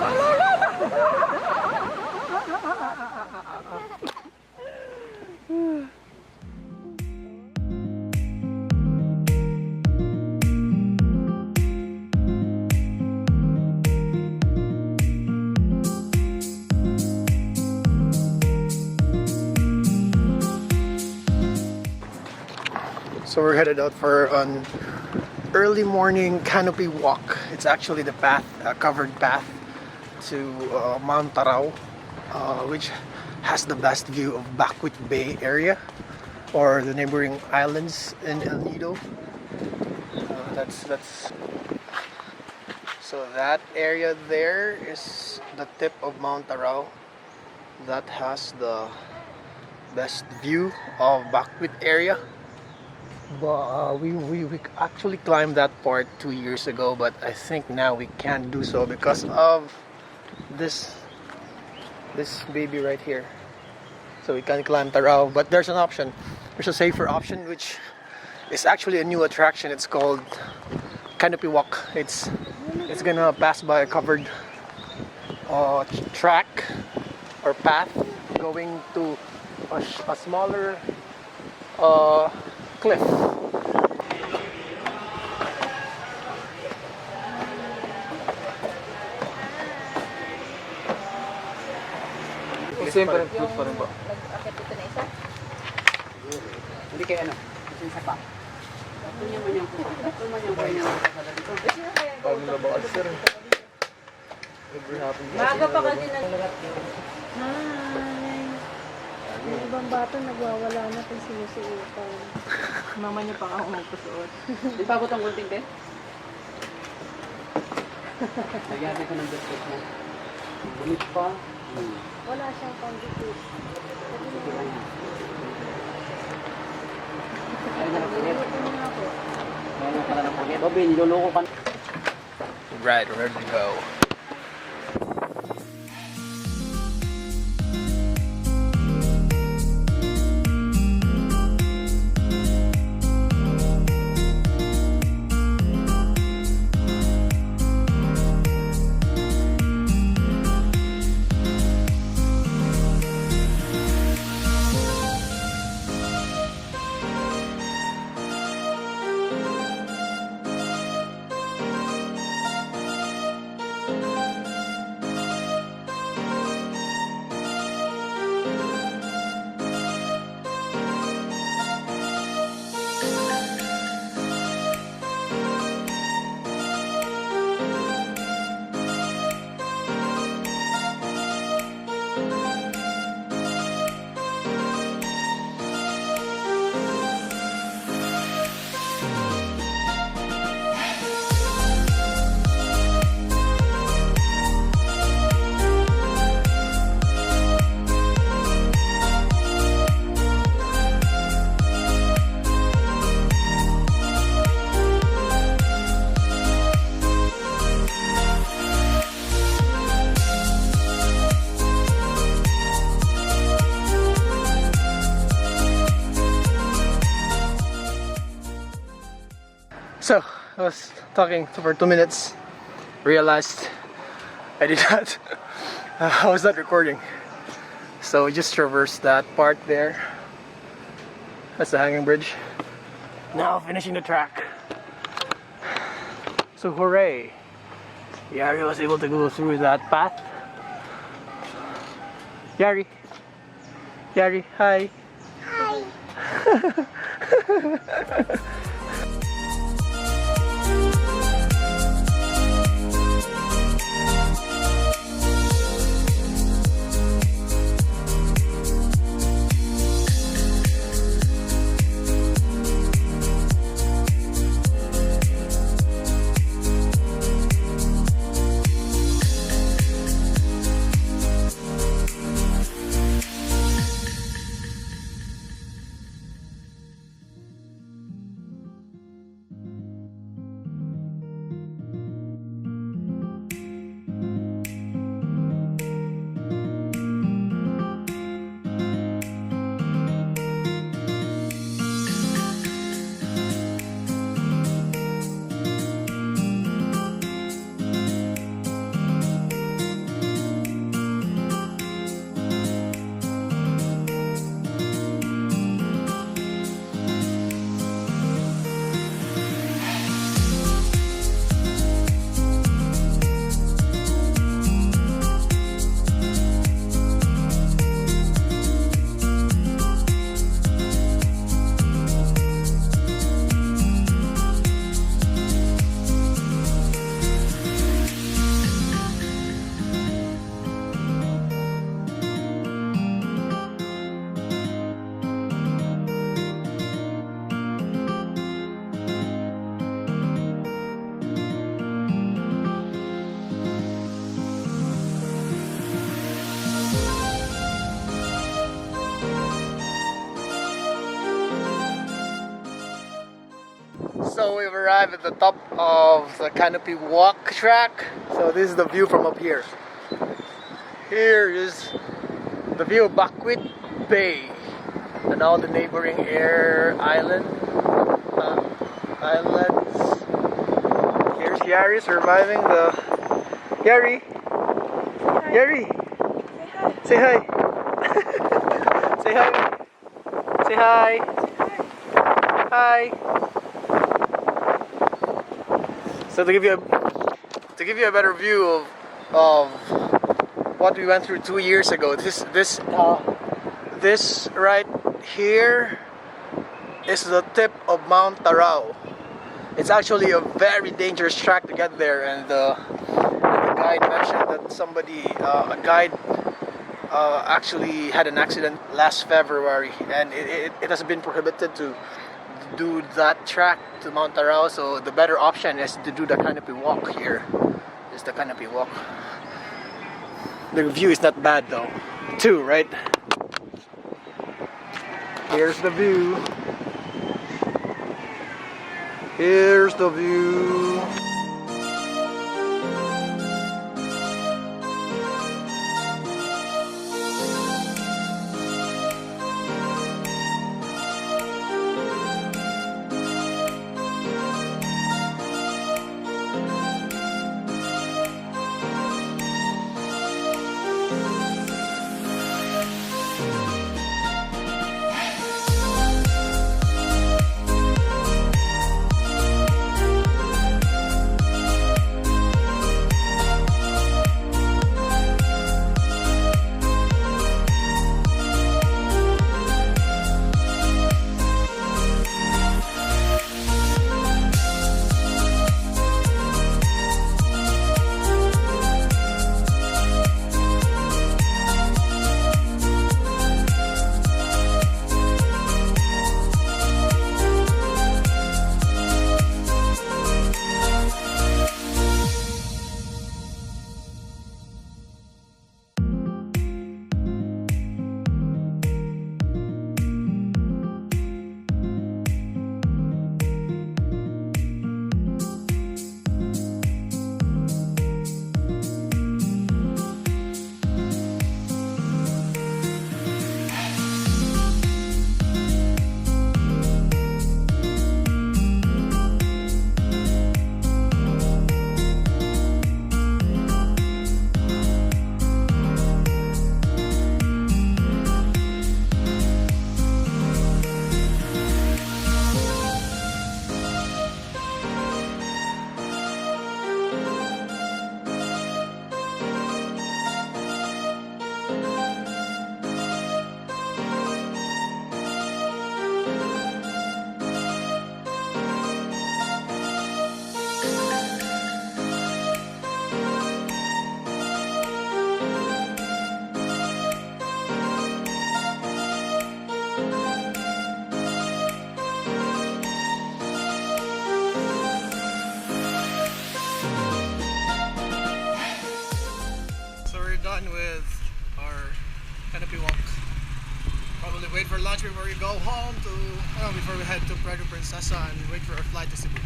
So we're headed out for an early morning canopy walk. It's actually the path, a covered path to Mount Taraw, which has the best view of Bakwit Bay area or the neighboring islands in El Nido. So that area there is the tip of Mount Taraw that has the best view of Bakwit area. But we actually climbed that part 2 years ago, but I think now we can't do so because of this baby right here. So we can't climb Taraw, but there's an option. There's a safer option, which is actually a new attraction. It's called Canopy Walk. It's gonna pass by a covered track or path going to a smaller cliff. Same pa rin, food pa rin ba? Nag-akit ito na isa? Hindi kayo ano? Kasi isa pa. Tumanyan po niya. Pag nabawal sir. Maaga pa kasi nag... Hi! Yung ibang bata nagwawala na kung sinusuotan. Mama niya pa ako magpasuot. Di pa abot ang gunting, te? Nagyari ko ng biscuit mo. Bumit pa. Wala siyang pandikit. Ay, nakapulit. Mayroon ka na ng pulit. Bobi, niloloko ka. Right, we're ready to go. So, I was talking for 2 minutes, realized I did not, I was not recording. So we just traversed that part there. That's the hanging bridge. Now finishing the track. So hooray! Yari was able to go through that path. Yari! Yari, hi! Hi! So we've arrived at the top of the canopy walk track. So this is the view from up here. Here is the view of Bakwit Bay and all the neighboring islands. Here's Yari surviving the... Yari! Yari! Say hi! Say hi! Say hi! Hi! So to give you a better view of what we went through 2 years ago, this right here is the tip of Mount Taraw. It's actually a very dangerous track to get there, and the guide mentioned that a guide actually had an accident last February, and it has been prohibited to do that track to Mount Taraw. So the better option is to do the canopy walk here. It's the canopy walk. The view is not bad though, too, right? Here's the view. Here's the view. Done with our canopy walk. Probably wait for lunch before we go home before we head to Puerto Princesa and wait for our flight to Cebu.